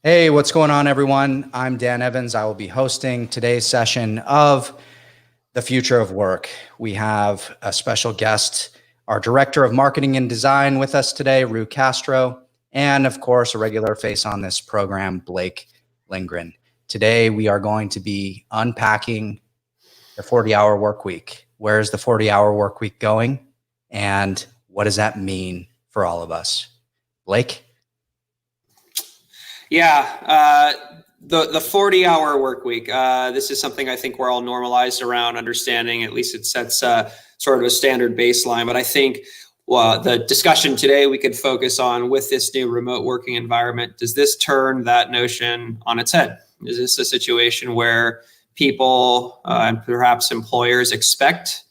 Hey, what's going on, everyone? I'm Dan Evans. I will be hosting today's session of The Future of Work. We have a special guest, our Director of Marketing and Design with us today, Roo Castro, and of course, a regular face on this program, Blake Lindgren. Today, we are going to be unpacking the 40-hour work week. Where is the 40-hour work week going? And what does that mean for all of us? Blake? Yeah, the 40-hour work week. This is something I think we're all normalized around understanding. At least it sets sort of a standard baseline. But I think the discussion today we could focus on with this new remote working environment. Does this turn that notion on its head? Is this a situation where people and perhaps employers expect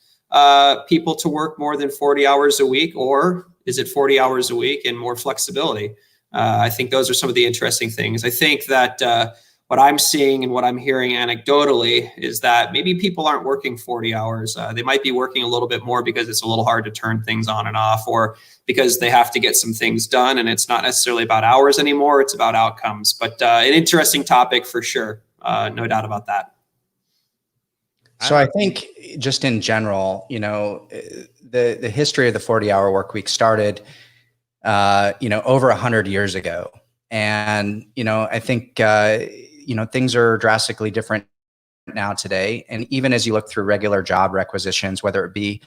people to work more than 40 hours a week, or is it 40 hours a week and more flexibility? I think those are some of the interesting things. I think that what I'm seeing and what I'm hearing anecdotally is that maybe people aren't working 40 hours. They might be working a little bit more because it's a little hard to turn things on and off, or because they have to get some things done. And it's not necessarily about hours anymore. It's about outcomes. But an interesting topic for sure. No doubt about that. So I think just in general, the history of the 40-hour work week started over 100 years ago. And, I think, things are drastically different now today. And even as you look through regular job requisitions, whether it be,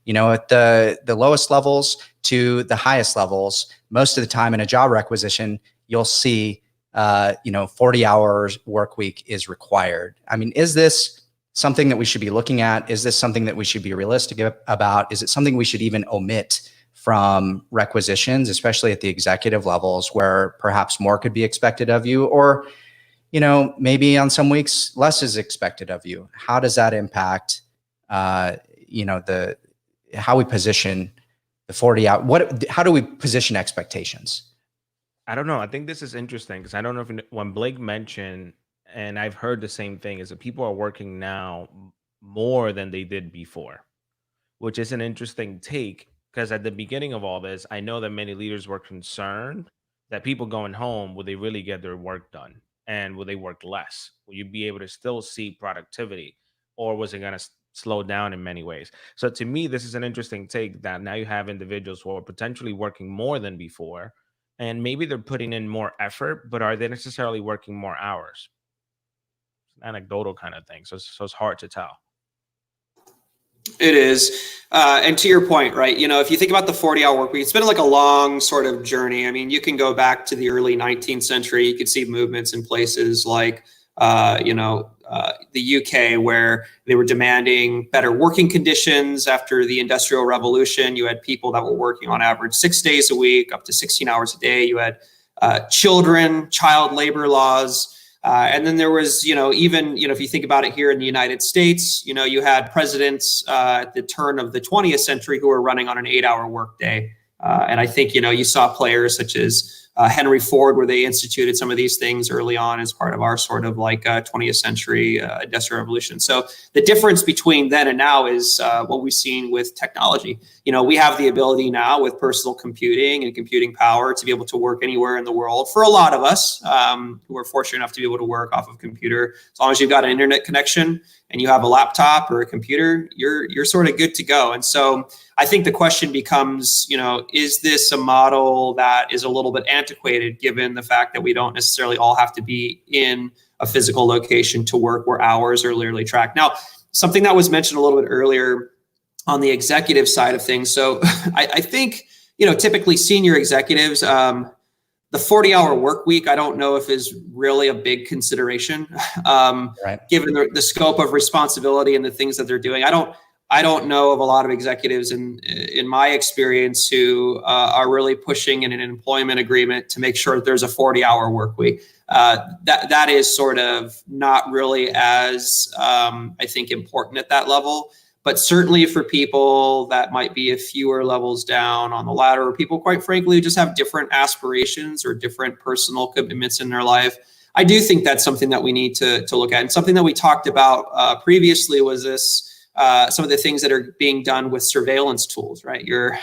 at the lowest levels to the highest levels, most of the time in a job requisition, you'll see, 40 hours work week is required. I mean, is this something that we should be looking at? Is this something that we should be realistic about? Is it something we should even omit from requisitions, especially at the executive levels where perhaps more could be expected of you, or, maybe on some weeks less is expected of you? How does that impact, how we position the 40 hour, how do we position expectations? I don't know. I think this is interesting because I don't know if when Blake mentioned, and I've heard the same thing, is that people are working now more than they did before, which is an interesting take. Because at the beginning of all this, I know that many leaders were concerned that people going home, will they really get their work done? And will they work less? Will you be able to still see productivity? Or was it going to slow down in many ways? So to me, this is an interesting take that now you have individuals who are potentially working more than before. And maybe they're putting in more effort, but are they necessarily working more hours? It's an anecdotal kind of thing. So it's hard to tell. It is. And to your point, right, if you think about the 40-hour work week, it's been like a long sort of journey. I mean, you can go back to the early 19th century. You could see movements in places like, the UK, where they were demanding better working conditions after the Industrial Revolution. You had people that were working on average 6 days a week, up to 16 hours a day. You had child labor laws. And then there was, if you think about it here in the United States, you had presidents at the turn of the 20th century who were running on an 8-hour workday. And I think, you saw players such as Henry Ford, where they instituted some of these things early on as part of our sort of like 20th century industrial revolution. So the difference between then and now is what we've seen with technology. We have the ability now with personal computing and computing power to be able to work anywhere in the world. For a lot of us who are fortunate enough to be able to work off of a computer, as long as you've got an internet connection and you have a laptop or a computer, you're sort of good to go. And so I think the question becomes, is this a model that is a little bit antiquated, given the fact that we don't necessarily all have to be in a physical location to work where hours are literally tracked? Now, something that was mentioned a little bit earlier on the executive side of things. So I think, typically senior executives, the 40-hour work week, I don't know if is really a big consideration, right, given the scope of responsibility and the things that they're doing. I don't know of a lot of executives in my experience who are really pushing in an employment agreement to make sure that there's a 40-hour work week. That is sort of not really as, I think, important at that level. But certainly for people that might be a fewer levels down on the ladder, or people, quite frankly, who just have different aspirations or different personal commitments in their life, I do think that's something that we need to look at. And something that we talked about previously was this. Some of the things that are being done with surveillance tools, right? Your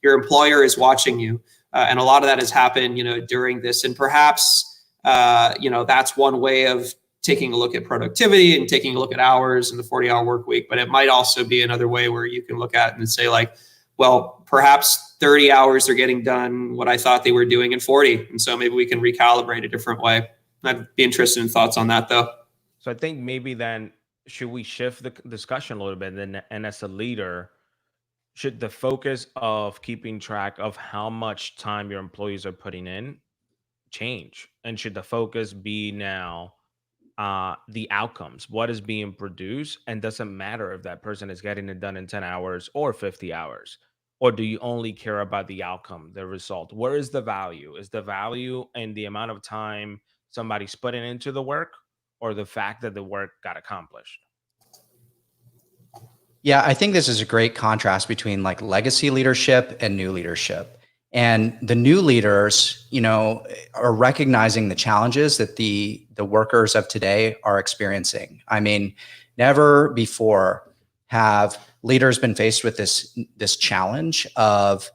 employer is watching you. And a lot of that has happened, during this. And perhaps, that's one way of taking a look at productivity and taking a look at hours in the 40-hour work week. But it might also be another way where you can look at it and say, like, well, perhaps 30 hours are getting done what I thought they were doing in 40. And so maybe we can recalibrate a different way. I'd be interested in thoughts on that, though. So I think maybe then should we shift the discussion a little bit? And as a leader, should the focus of keeping track of how much time your employees are putting in change? And should the focus be now the outcomes, what is being produced, and doesn't matter if that person is getting it done in 10 hours or 50 hours? Or do you only care about the outcome, the result? Where is the value? Is the value in the amount of time somebody's putting into the work, or the fact that the work got accomplished? Yeah, I think this is a great contrast between like legacy leadership and new leadership. And the new leaders, are recognizing the challenges that the workers of today are experiencing. I mean, never before have leaders been faced with this challenge of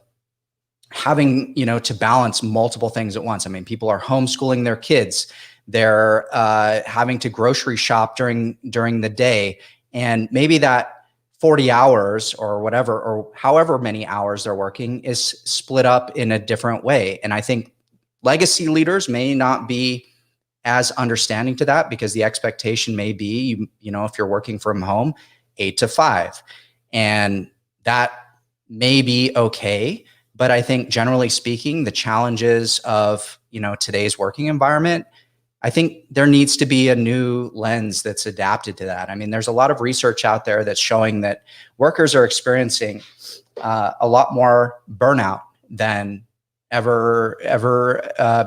having, to balance multiple things at once. I mean, people are homeschooling their kids. They're having to grocery shop during the day. And maybe that 40 hours or whatever, or however many hours they're working is split up in a different way. And I think legacy leaders may not be as understanding to that, because the expectation may be, if you're working from home, 8 to 5. And that may be okay. But I think generally speaking, the challenges of, today's working environment, I think there needs to be a new lens that's adapted to that. I mean, there's a lot of research out there that's showing that workers are experiencing a lot more burnout than ever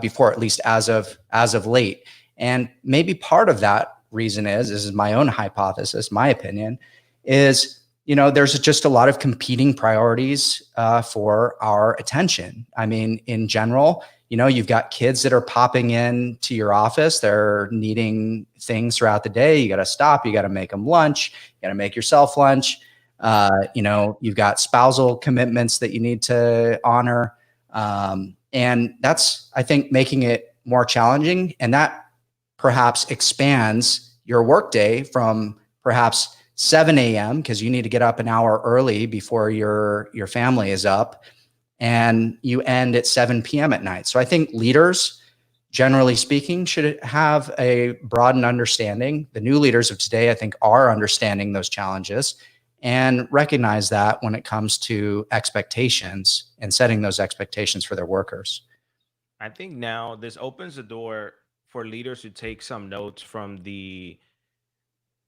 before, at least as of late. And maybe part of that reason this is my own hypothesis, my opinion, is, there's just a lot of competing priorities for our attention. I mean, in general, you've got kids that are popping in to your office. They're needing things throughout the day. You got to stop. You got to make them lunch. You got to make yourself lunch. You've got spousal commitments that you need to honor. And that's, I think, making it more challenging. And that perhaps expands your workday from perhaps 7 a.m. because you need to get up an hour early before your family is up, and you end at 7 p.m. at night. So I think leaders, generally speaking, should have a broadened understanding. The new leaders of today, I think, are understanding those challenges and recognize that when it comes to expectations and setting those expectations for their workers. I think now this opens the door for leaders to take some notes from the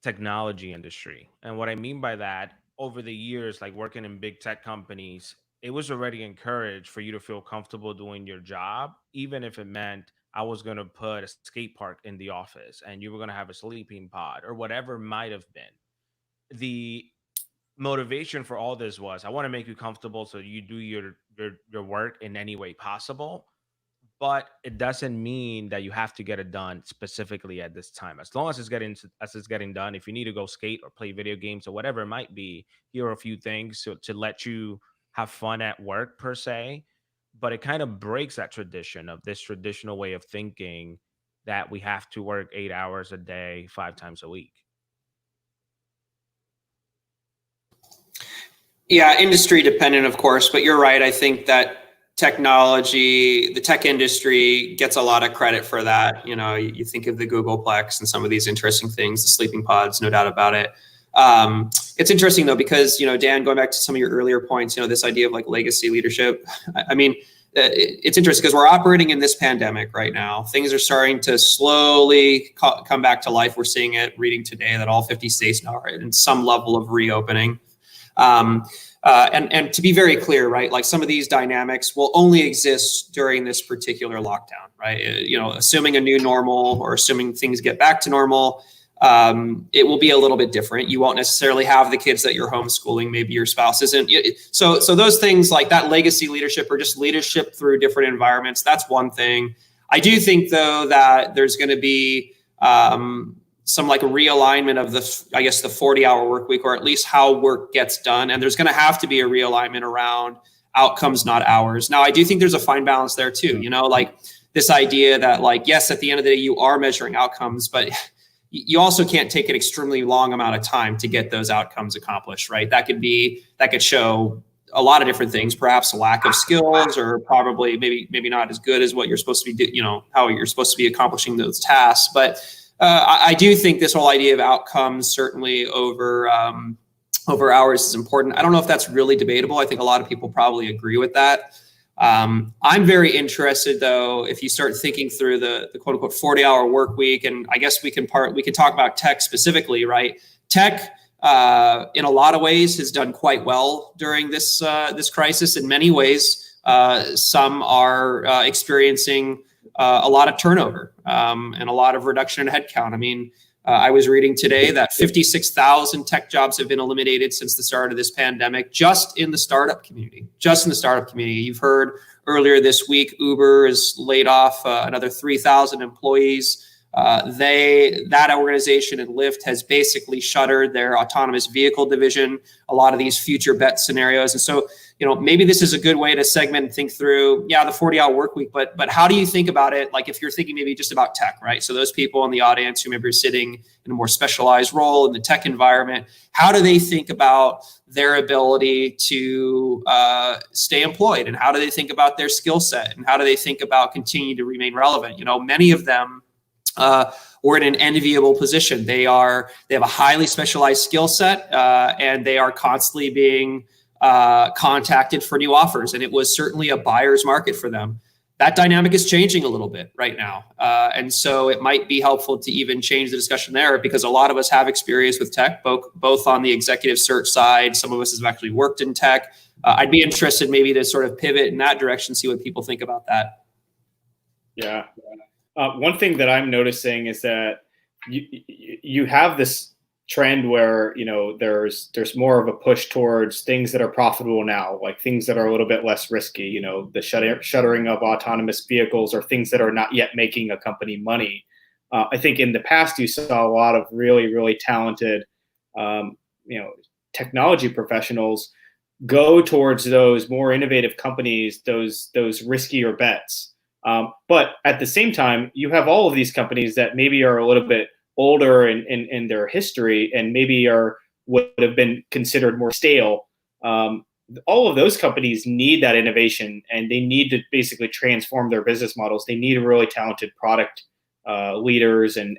technology industry. And what I mean by that, over the years, like working in big tech companies, it was already encouraged for you to feel comfortable doing your job, even if it meant I was going to put a skate park in the office and you were going to have a sleeping pod or whatever might have been. The motivation for all this was I want to make you comfortable so you do your work in any way possible. But it doesn't mean that you have to get it done specifically at this time. As long as it's getting done, if you need to go skate or play video games or whatever it might be, here are a few things to let you have fun at work per se. But it kind of breaks that tradition of this traditional way of thinking that we have to work 8 hours a day, 5 times a week. Yeah, industry dependent, of course, but you're right. I think that technology, the tech industry gets a lot of credit for that. You think of the Googleplex and some of these interesting things, the sleeping pods, no doubt about it. It's interesting though, because, Dan, going back to some of your earlier points, this idea of like legacy leadership, I mean, it's interesting because we're operating in this pandemic right now. Things are starting to slowly come back to life. We're seeing it, reading today that all 50 states now are in some level of reopening. And to be very clear, right, like some of these dynamics will only exist during this particular lockdown, right? Assuming a new normal or assuming things get back to normal, it will be a little bit different. You won't necessarily have the kids that you're homeschooling. Maybe your spouse isn't. So those things like that legacy leadership or just leadership through different environments, that's one thing. I do think, though, that there's going to be some like a realignment of the 40-hour work week, or at least how work gets done. And there's going to have to be a realignment around outcomes, not hours. Now, I do think there's a fine balance there too. You know, like this idea that like, yes, at the end of the day, you are measuring outcomes, but you also can't take an extremely long amount of time to get those outcomes accomplished, right? That could show a lot of different things, perhaps a lack of skills, or probably maybe not as good as what you're supposed to be, how you're supposed to be accomplishing those tasks. But I do think this whole idea of outcomes certainly over hours is important. I don't know if that's really debatable. I think a lot of people probably agree with that. I'm very interested though, if you start thinking through the quote unquote 40-hour work week, and I guess we can talk about tech specifically, right? Tech, in a lot of ways, has done quite well during this crisis. In many ways, some are experiencing a lot of turnover and a lot of reduction in headcount. I mean, I was reading today that 56,000 tech jobs have been eliminated since the start of this pandemic, just in the startup community. You've heard earlier this week, Uber has laid off another 3,000 employees. That organization and Lyft has basically shuttered their autonomous vehicle division, a lot of these future bet scenarios. And so, maybe this is a good way to segment and think through, the 40-hour work week, but how do you think about it? Like if you're thinking maybe just about tech, right? So those people in the audience who maybe are sitting in a more specialized role in the tech environment, how do they think about their ability to stay employed? And how do they think about their skill set? And how do they think about continuing to remain relevant? Many of them we're in an enviable position. They have a highly specialized skill set, and they are constantly being contacted for new offers. And it was certainly a buyer's market for them. That dynamic is changing a little bit right now. And so it might be helpful to even change the discussion there, because a lot of us have experience with tech, both on the executive search side. Some of us have actually worked in tech. I'd be interested maybe to sort of pivot in that direction, see what people think about that. Yeah. One thing that I'm noticing is that you have this trend where there's more of a push towards things that are profitable now, like things that are a little bit less risky. The shuttering of autonomous vehicles, or things that are not yet making a company money. I think in the past you saw a lot of really, really talented technology professionals go towards those more innovative companies, those riskier bets. But at the same time, you have all of these companies that maybe are a little bit older in their history, and maybe would have been considered more stale. All of those companies need that innovation, and they need to basically transform their business models. They need really talented product leaders and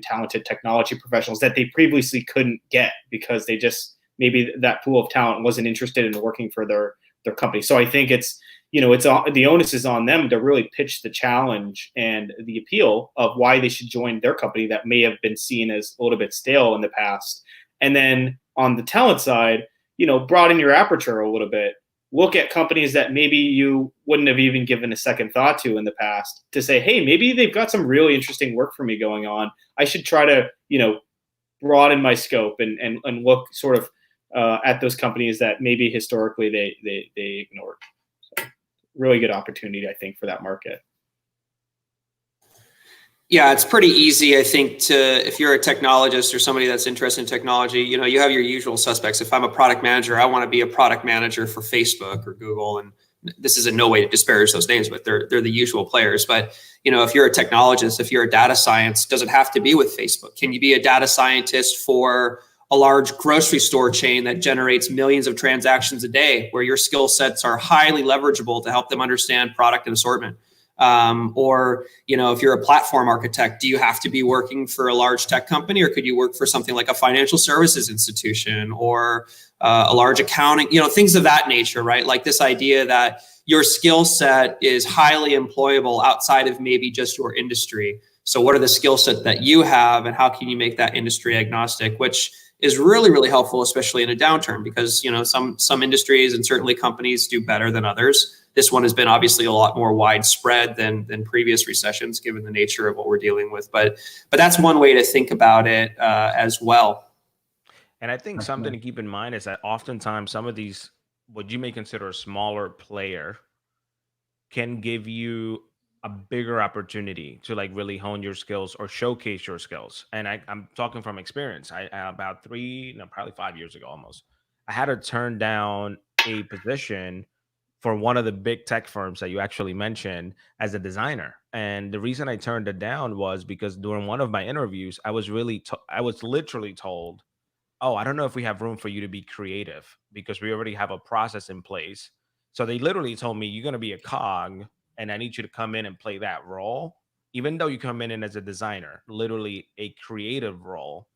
talented technology professionals that they previously couldn't get, because they just, maybe that pool of talent wasn't interested in working for their company. So I think it's the onus is on them to really pitch the challenge and the appeal of why they should join their company that may have been seen as a little bit stale in the past. And then on the talent side, broaden your aperture a little bit. Look at companies that maybe you wouldn't have even given a second thought to in the past, to say, hey, maybe they've got some really interesting work for me going on. I should try to, broaden my scope and look sort of at those companies that maybe historically they ignored. Really good opportunity, I think, for that market. Yeah, it's pretty easy, I think, if you're a technologist or somebody that's interested in technology, you have your usual suspects. If I'm a product manager, I want to be a product manager for Facebook or Google. And this is in no way to disparage those names, but they're the usual players. But, if you're a technologist, if you're a data science, does it have to be with Facebook? Can you be a data scientist for a large grocery store chain that generates millions of transactions a day, where your skill sets are highly leverageable to help them understand product and assortment? Or, if you're a platform architect, do you have to be working for a large tech company, or could you work for something like a financial services institution or a large accounting, things of that nature, right? Like this idea that your skill set is highly employable outside of maybe just your industry. So what are the skill sets that you have, and how can you make that industry agnostic, which is really, really helpful, especially in a downturn, because some industries and certainly companies do better than others. This one has been obviously a lot more widespread than previous recessions, given the nature of what we're dealing with. But that's one way to think about it as well. And I think something to keep in mind is that oftentimes some of these, what you may consider a smaller player, can give you a bigger opportunity to really hone your skills or showcase your skills. And I'm talking from experience. I about probably 5 years ago almost, I had to turn down a position for one of the big tech firms that you actually mentioned as a designer. And the reason I turned it down was because during one of my interviews, I was literally told, oh, I don't know if we have room for you to be creative because we already have a process in place. So they literally told me, you're going to be a cog and I need you to come in and play that role. Even though you come in as a designer, literally a creative role,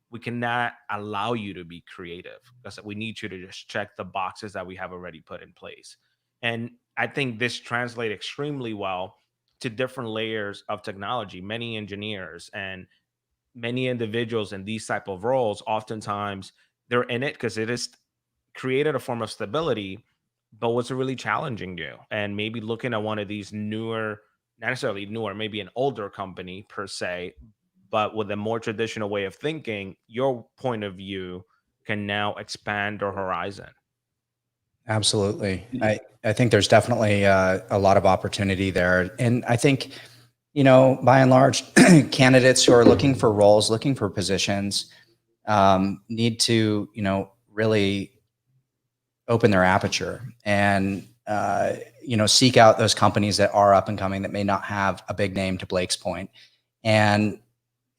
we cannot allow you to be creative because we need you to just check the boxes that we have already put in place. And I think this translates extremely well to different layers of technology. Many engineers and many individuals in these type of roles, oftentimes they're in it because it is created a form of stability, but what's really challenging you and maybe looking at one of these newer, not necessarily newer, maybe an older company per se, but with a more traditional way of thinking, your point of view can now expand your horizon. Absolutely. I think there's definitely a lot of opportunity there. And I think, by and large, candidates who are looking for roles, looking for positions, need to, really open their aperture and, seek out those companies that are up and coming that may not have a big name, to Blake's point, and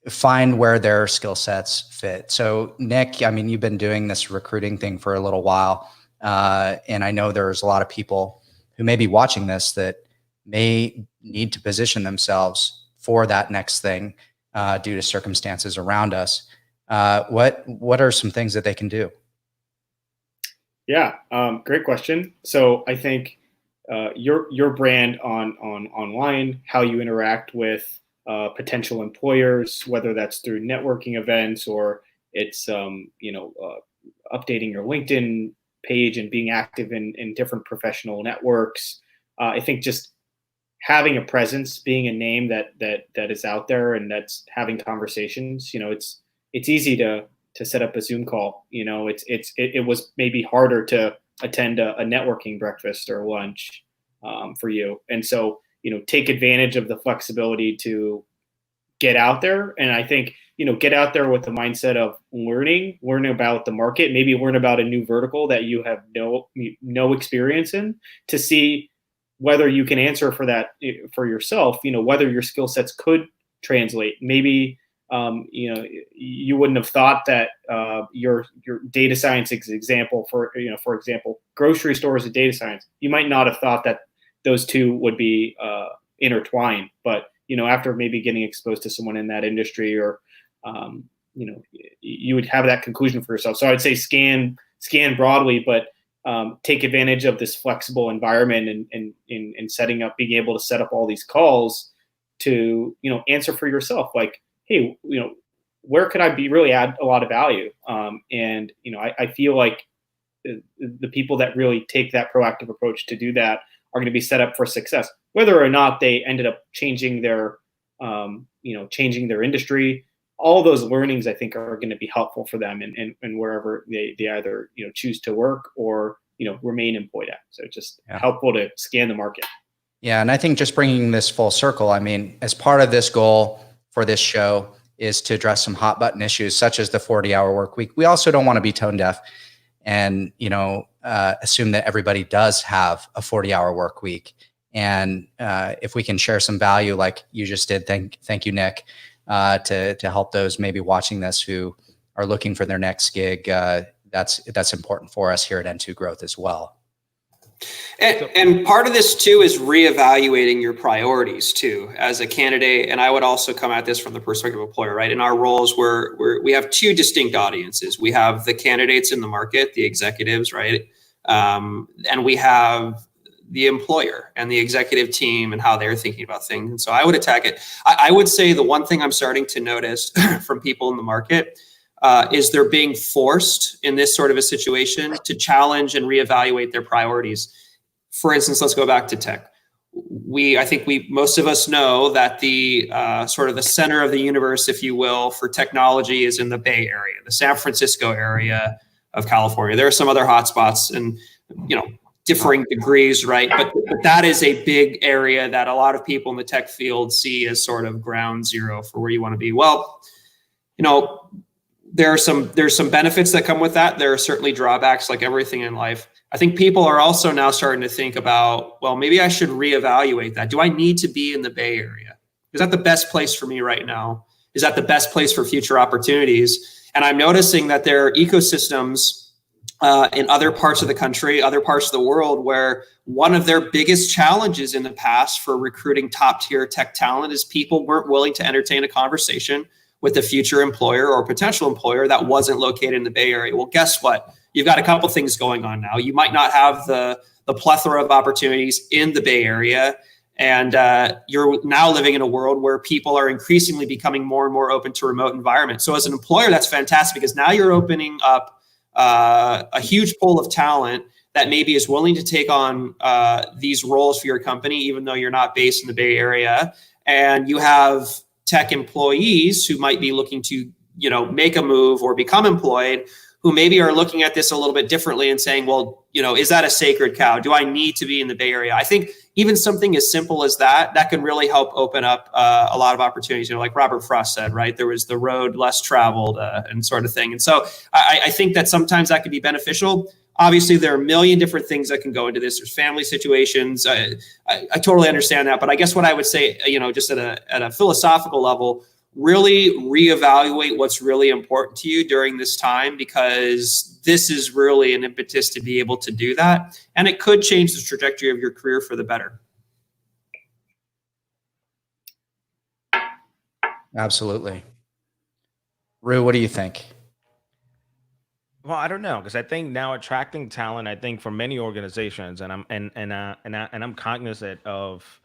find where their skill sets fit. So Nick, I mean, you've been doing this recruiting thing for a little while. And I know there's a lot of people who may be watching this that may need to position themselves for that next thing due to circumstances around us. What are some things that they can do? Yeah, great question. So I think your brand on online, how you interact with potential employers, whether that's through networking events or it's updating your LinkedIn page and being active in different professional networks. I think just having a presence, being a name that is out there and that's having conversations. It's easy to set up a Zoom call. It was maybe harder to attend a networking breakfast or lunch for you, and so take advantage of the flexibility to get out there. And I think get out there with the mindset of learning about the market, maybe learn about a new vertical that you have no experience in, to see whether you can answer for that for yourself, whether your skill sets could translate. Maybe you wouldn't have thought that your data science example, for example, grocery stores and data science, you might not have thought that those two would be intertwined, but after maybe getting exposed to someone in that industry, or you would have that conclusion for yourself. So I'd say scan broadly, but take advantage of this flexible environment and setting up, being able to set up all these calls to answer for yourself, like, hey, where could I really add a lot of value? And I feel like the people that really take that proactive approach to do that are going to be set up for success, whether or not they ended up changing their industry. All those learnings, I think, are going to be helpful for them and wherever they either choose to work or remain employed at. So just helpful to scan the market. Yeah, and I think just bringing this full circle, I mean, as part of this goal for this show is to address some hot button issues such as the 40-hour work week. We also don't want to be tone deaf and assume that everybody does have a 40-hour work week. And if we can share some value, like you just did, thank you, Nick, to help those maybe watching this who are looking for their next gig. That's important for us here at N2 Growth as well. And part of this too is reevaluating your priorities too as a candidate. And I would also come at this from the perspective of employer, right? In our roles, we have two distinct audiences. We have the candidates in the market, the executives, right? And we have the employer and the executive team and how they're thinking about things. And so I would attack it. I would say the one thing I'm starting to notice from people in the market is they're being forced in this sort of a situation to challenge and reevaluate their priorities. For instance, let's go back to tech. I think most of us know that the sort of the center of the universe, if you will, for technology is in the Bay Area, the San Francisco area of California. There are some other hotspots and, differing degrees, right? But that is a big area that a lot of people in the tech field see as sort of ground zero for where you want to be. Well, there's some benefits that come with that. There are certainly drawbacks, like everything in life. I think people are also now starting to think about, well, maybe I should reevaluate that. Do I need to be in the Bay Area? Is that the best place for me right now? Is that the best place for future opportunities? And I'm noticing that there are ecosystems in other parts of the country, other parts of the world, where one of their biggest challenges in the past for recruiting top tier tech talent is people weren't willing to entertain a conversation with a future employer or potential employer that wasn't located in the Bay Area. Well, guess what? You've got a couple things going on now. You might not have the plethora of opportunities in the Bay Area. And you're now living in a world where people are increasingly becoming more and more open to remote environments. So as an employer, that's fantastic, because now you're opening up a huge pool of talent that maybe is willing to take on these roles for your company, even though you're not based in the Bay Area. And you have tech employees who might be looking to, make a move or become employed, who maybe are looking at this a little bit differently and saying, well, is that a sacred cow? Do I need to be in the Bay Area? I think even something as simple as that can really help open up a lot of opportunities. Like Robert Frost said, right? There was the road less traveled and sort of thing. And so I think that sometimes that can be beneficial. Obviously, there are a million different things that can go into this. There's family situations. I totally understand that. But I guess what I would say, just at a philosophical level, really reevaluate what's really important to you during this time, because this is really an impetus to be able to do that. And it could change the trajectory of your career for the better. Absolutely. Roo, what do you think? Well, I don't know, because I think now attracting talent, I think for many organizations, and I'm cognizant of,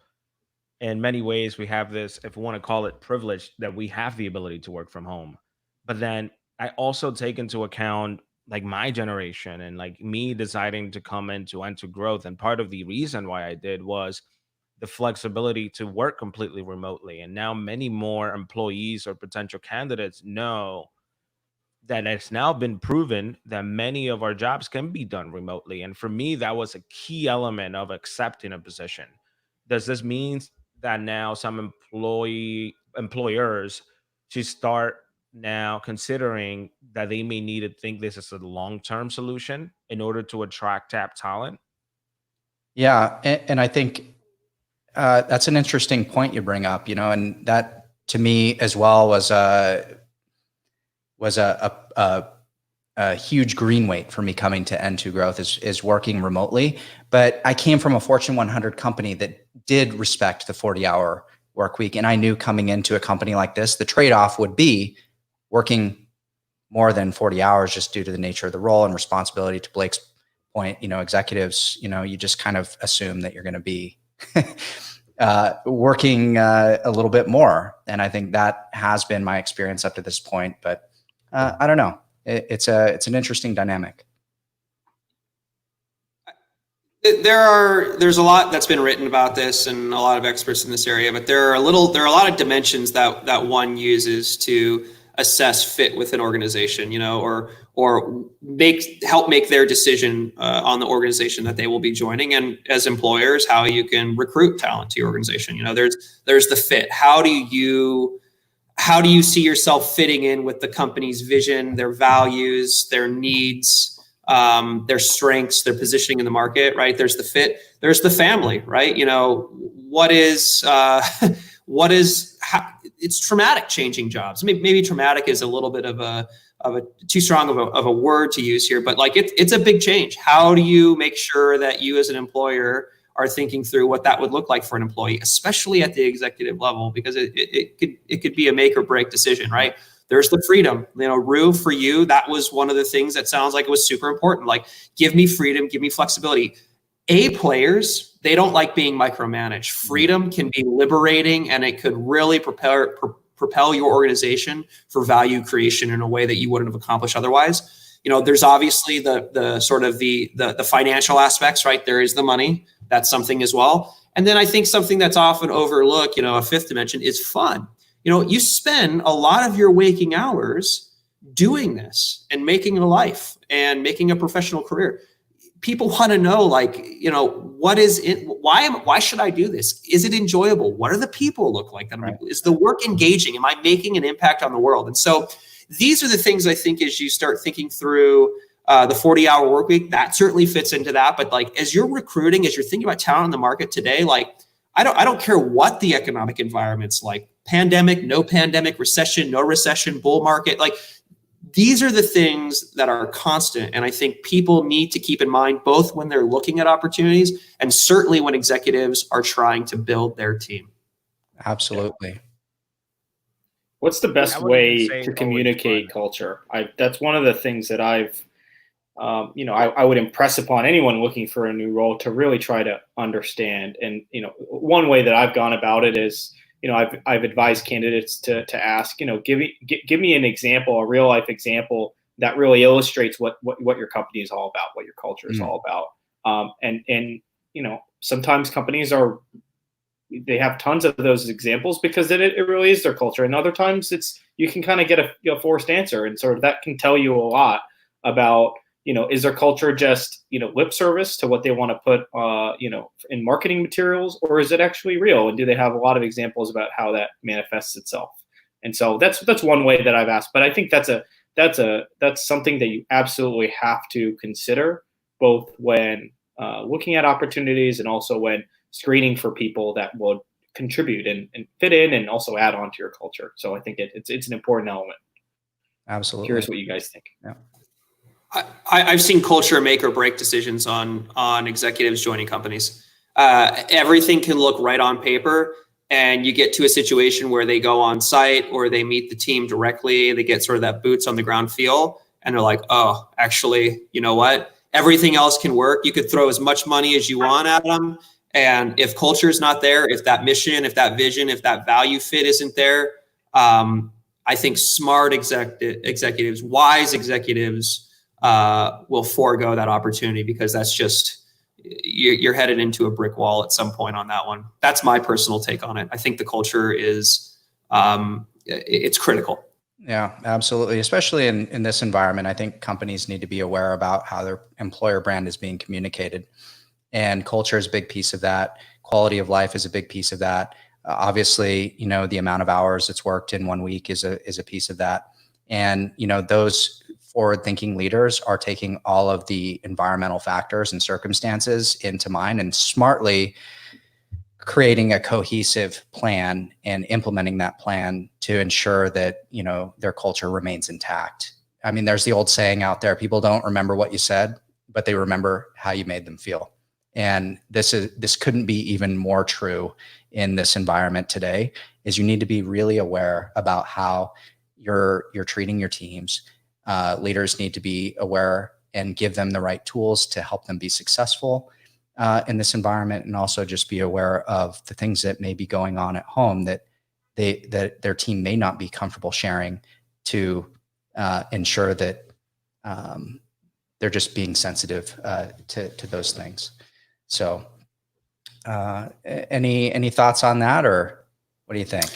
in many ways, we have this, if we want to call it privilege, that we have the ability to work from home. But then I also take into account like my generation and like me deciding to come into growth. And part of the reason why I did was the flexibility to work completely remotely. And now many more employees or potential candidates know that it's now been proven that many of our jobs can be done remotely. And for me, that was a key element of accepting a position. Does this mean that now some employers should start now considering that they may need to think this is a long-term solution in order to attract top talent? Yeah, and I think that's an interesting point you bring up. And that to me as well was a huge green weight for me coming to N2 Growth is working remotely. But I came from a Fortune 100 company that did respect the 40-hour work week. And I knew coming into a company like this, the trade-off would be working more than 40 hours just due to the nature of the role and responsibility. To Blake's point, executives, you just kind of assume that you're going to be working a little bit more. And I think that has been my experience up to this point. But I don't know. It's an interesting dynamic. There's a lot that's been written about this and a lot of experts in this area, but there are a lot of dimensions that one uses to assess fit with an organization, or help make their decision on the organization that they will be joining. And as employers, how you can recruit talent to your organization. There's the fit. How do you see yourself fitting in with the company's vision, their values, their needs, their strengths, their positioning in the market, right? There's the fit. There's the family, right? It's traumatic changing jobs. Maybe traumatic is a little bit of a too strong of a word to use here, but like it's a big change. How do you make sure that you as an employer are thinking through what that would look like for an employee, especially at the executive level, because it could be a make or break decision, right? There's the freedom. Roo, for you, that was one of the things that sounds like it was super important. Like, give me freedom, give me flexibility. A players, they don't like being micromanaged. Freedom can be liberating, and it could really propel your organization for value creation in a way that you wouldn't have accomplished otherwise. There's obviously the sort of the financial aspects, right? There is the money. That's something as well. And then I think something that's often overlooked, a fifth dimension, is fun. You spend a lot of your waking hours doing this and making a life and making a professional career. People want to know, what is it? Why should I do this? Is it enjoyable? What do the people look like? Right. Is the work engaging? Am I making an impact on the world? And so these are the things I think as you start thinking through The 40-hour work week, that certainly fits into that. But like, as you're recruiting, as you're thinking about talent in the market today, like, I don't care what the economic environment's like, pandemic, no pandemic, recession, no recession, bull market, like, these are the things that are constant. And I think people need to keep in mind, both when they're looking at opportunities and certainly when executives are trying to build their team. Absolutely. What's the best I wouldn't even way say to always, communicate but culture? That's one of the things that I've, I would impress upon anyone looking for a new role to really try to understand. And, one way that I've gone about it is, I've advised candidates to ask, give me an example, a real life example that really illustrates what your company is all about, what your culture is all about. And sometimes companies they have tons of those examples because it really is their culture. And other times you can kind of get a forced answer, and sort of that can tell you a lot about, is their culture just, lip service to what they want to put, in marketing materials, or is it actually real? And do they have a lot of examples about how that manifests itself? And so that's one way that I've asked, but I think that's something that you absolutely have to consider, both when looking at opportunities and also when screening for people that will contribute and fit in and also add on to your culture. So I think it's an important element. Absolutely. Curious what you guys think. Yeah. I've seen culture make or break decisions on executives joining companies. Everything can look right on paper, and you get to a situation where they go on site or they meet the team directly. They get sort of that boots on the ground feel, and they're like, oh, actually, you know what? Everything else can work. You could throw as much money as you want at them. And if culture is not there, if that mission, if that vision, if that value fit isn't there, I think smart executives, wise executives, will forego that opportunity, because that's just, you're headed into a brick wall at some point on that one. That's my personal take on it. I think the culture is, it's critical. Yeah, absolutely. Especially in this environment, I think companies need to be aware about how their employer brand is being communicated. And culture is a big piece of that. Quality of life is a big piece of that. Obviously, the amount of hours that's worked in 1 week is a piece of that. And, those forward-thinking leaders are taking all of the environmental factors and circumstances into mind and smartly creating a cohesive plan and implementing that plan to ensure that, their culture remains intact. I mean, there's the old saying out there, people don't remember what you said, but they remember how you made them feel. And this couldn't be even more true in this environment today, is you need to be really aware about how you're treating your teams. Leaders need to be aware and give them the right tools to help them be successful in this environment, and also just be aware of the things that may be going on at home that their team may not be comfortable sharing, to ensure that they're just being sensitive to those things. So any thoughts on that, or what do you think?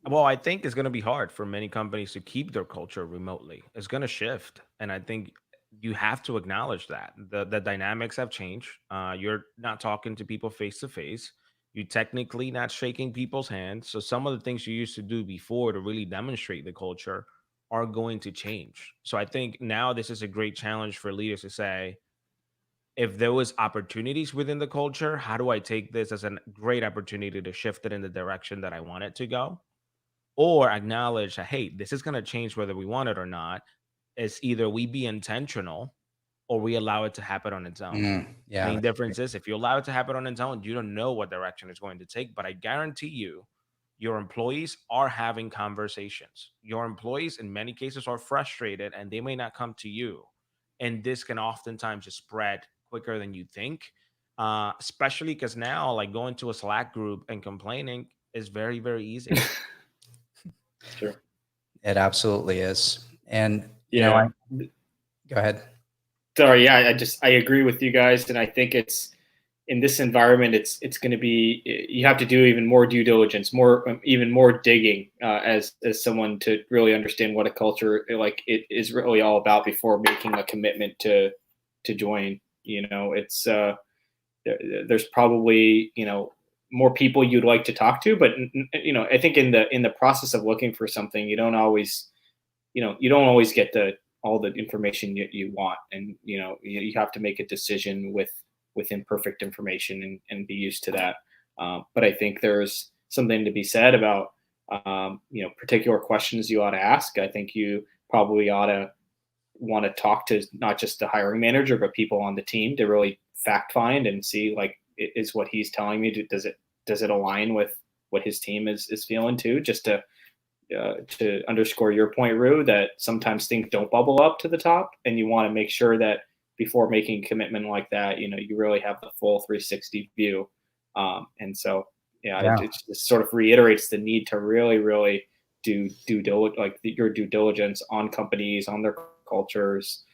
Well, I think it's going to be hard for many companies to keep their culture remotely. It's going to shift. And I think you have to acknowledge that the dynamics have changed. You're not talking to people face to face. You're technically not shaking people's hands. So some of the things you used to do before to really demonstrate the culture are going to change. So I think now this is a great challenge for leaders to say, if there was opportunities within the culture, how do I take this as a great opportunity to shift it in the direction that I want it to go? Or acknowledge that, hey, this is going to change whether we want it or not. It's either we be intentional or we allow it to happen on its own. Yeah. Main difference is, if you allow it to happen on its own, you don't know what direction it's going to take. But I guarantee you, your employees are having conversations. Your employees, in many cases, are frustrated and they may not come to you. And this can oftentimes just spread quicker than you think, especially because now, like, going to a Slack group and complaining is very, very easy. Sure. It absolutely is. And, Yeah. go ahead. Sorry. Yeah. I agree with you guys. And I think it's, in this environment, it's going to be, you have to do even more due diligence, even more digging as someone to really understand what a culture like it is really all about before making a commitment to join. It's there's probably more people you'd like to talk to, but I think in the process of looking for something, you don't always get the information you want, and you have to make a decision with imperfect information and be used to that. But I think there's something to be said about particular questions you ought to ask. I think you probably ought to want to talk to not just the hiring manager, but people on the team to really fact find and see, like, is what he's telling me, does it align with what his team is feeling too? Just to underscore your point, Roo, that sometimes things don't bubble up to the top, and you want to make sure that before making a commitment like that, you really have the full 360 view. And so, it just sort of reiterates the need to really do your due diligence on companies, on their cultures.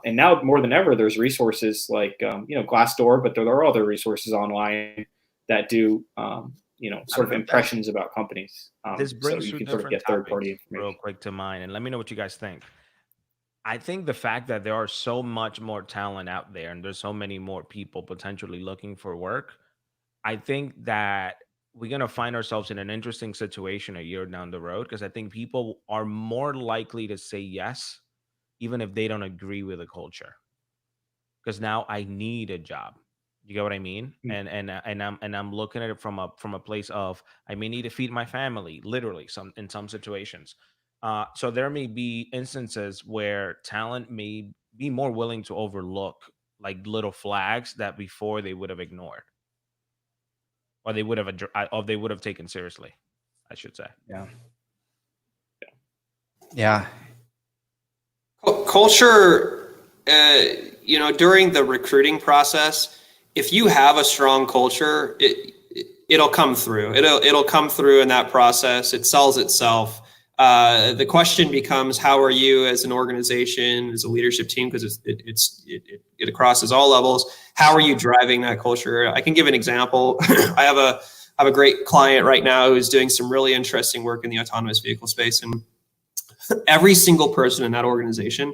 And now more than ever, there's resources like, Glassdoor, but there are other resources online that do, sort of impressions about companies. This brings so you two can sort of different get third-party topics real information. quick to mind, and let me know what you guys think. I think the fact that there are so much more talent out there and there's so many more people potentially looking for work, I think that we're going to find ourselves in an interesting situation a year down the road, because I think people are more likely to say yes, even if they don't agree with the culture. Because now I need a job. You get what I mean? Mm. And I'm looking at it from a place of, I may need to feed my family, literally, in some situations. So there may be instances where talent may be more willing to overlook like little flags that before they would have ignored, or they would have taken seriously, I should say. Yeah. Culture, during the recruiting process, if you have a strong culture, it'll come through. It'll come through in that process. It sells itself. The question becomes, how are you as an organization, as a leadership team, because it crosses all levels. How are you driving that culture? I can give an example. I have a great client right now who's doing some really interesting work in the autonomous vehicle space, and every single person in that organization,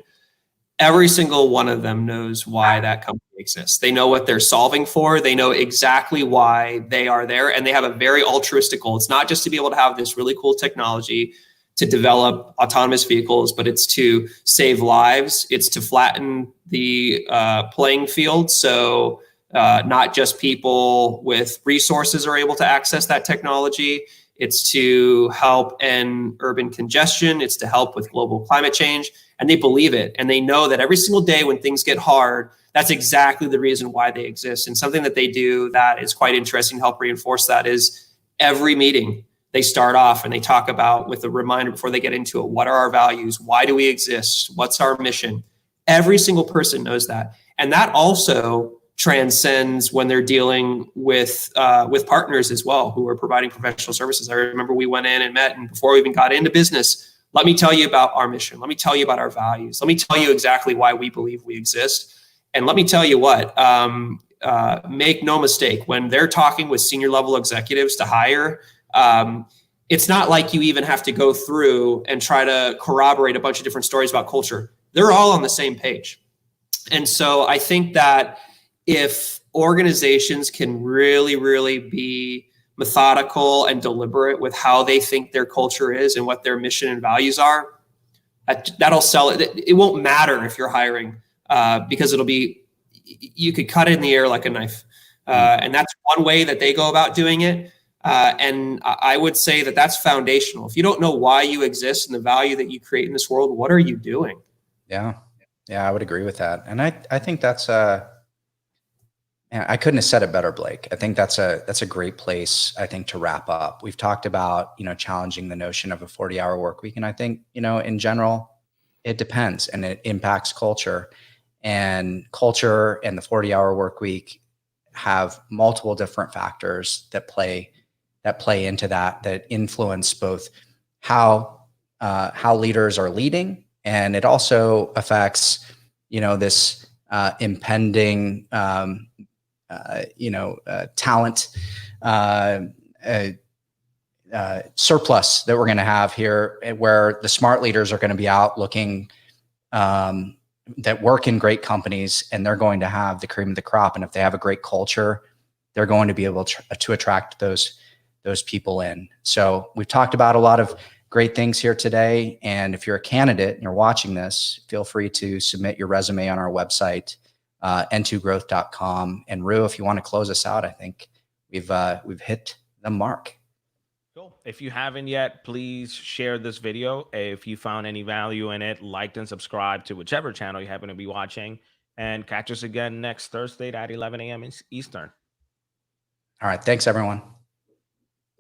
every single one of them knows why that company exists. They know what they're solving for. They know exactly why they are there, and they have a very altruistic goal. It's not just to be able to have this really cool technology to develop autonomous vehicles, but it's to save lives. It's to flatten the playing field. So not just people with resources are able to access that technology. It's to help end urban congestion. It's to help with global climate change. And they believe it. And they know that every single day when things get hard, that's exactly the reason why they exist. And something that they do that is quite interesting to help reinforce that is every meeting, they start off and they talk about, with a reminder before they get into it, what are our values? Why do we exist? What's our mission? Every single person knows that. And that also transcends when they're dealing with partners as well, who are providing professional services. I remember we went in and met, and before we even got into business, let me tell you about our mission. Let me tell you about our values. Let me tell you exactly why we believe we exist. And let me tell you what, make no mistake, when they're talking with senior level executives to hire, it's not like you even have to go through and try to corroborate a bunch of different stories about culture. They're all on the same page. And so I think that if organizations can really be methodical and deliberate with how they think their culture is and what their mission and values are, that'll sell it. It won't matter if you're hiring, because you could cut it in the air like a knife. And that's one way that they go about doing it. And I would say that that's foundational. If you don't know why you exist and the value that you create in this world, what are you doing? Yeah, I would agree with that. And I think that's I couldn't have said it better, Blake. I think that's a great place, I think, to wrap up. We've talked about, challenging the notion of a 40-hour work week. And I think, in general, it depends, and it impacts culture. And culture and the 40-hour work week have multiple different factors that play into that influence both how leaders are leading, and it also affects, this impending talent surplus that we're going to have here, where the smart leaders are going to be out looking, that work in great companies, and they're going to have the cream of the crop. And if they have a great culture, they're going to be able to attract those people in. So we've talked about a lot of great things here today. And if you're a candidate and you're watching this, feel free to submit your resume on our website, n2growth.com. And Roo, if you want to close us out, I think we've hit the mark. Cool. If you haven't yet, please share this video. If you found any value in it, like and subscribe to whichever channel you happen to be watching, and catch us again next Thursday at 11 a.m. Eastern. All right. Thanks, everyone.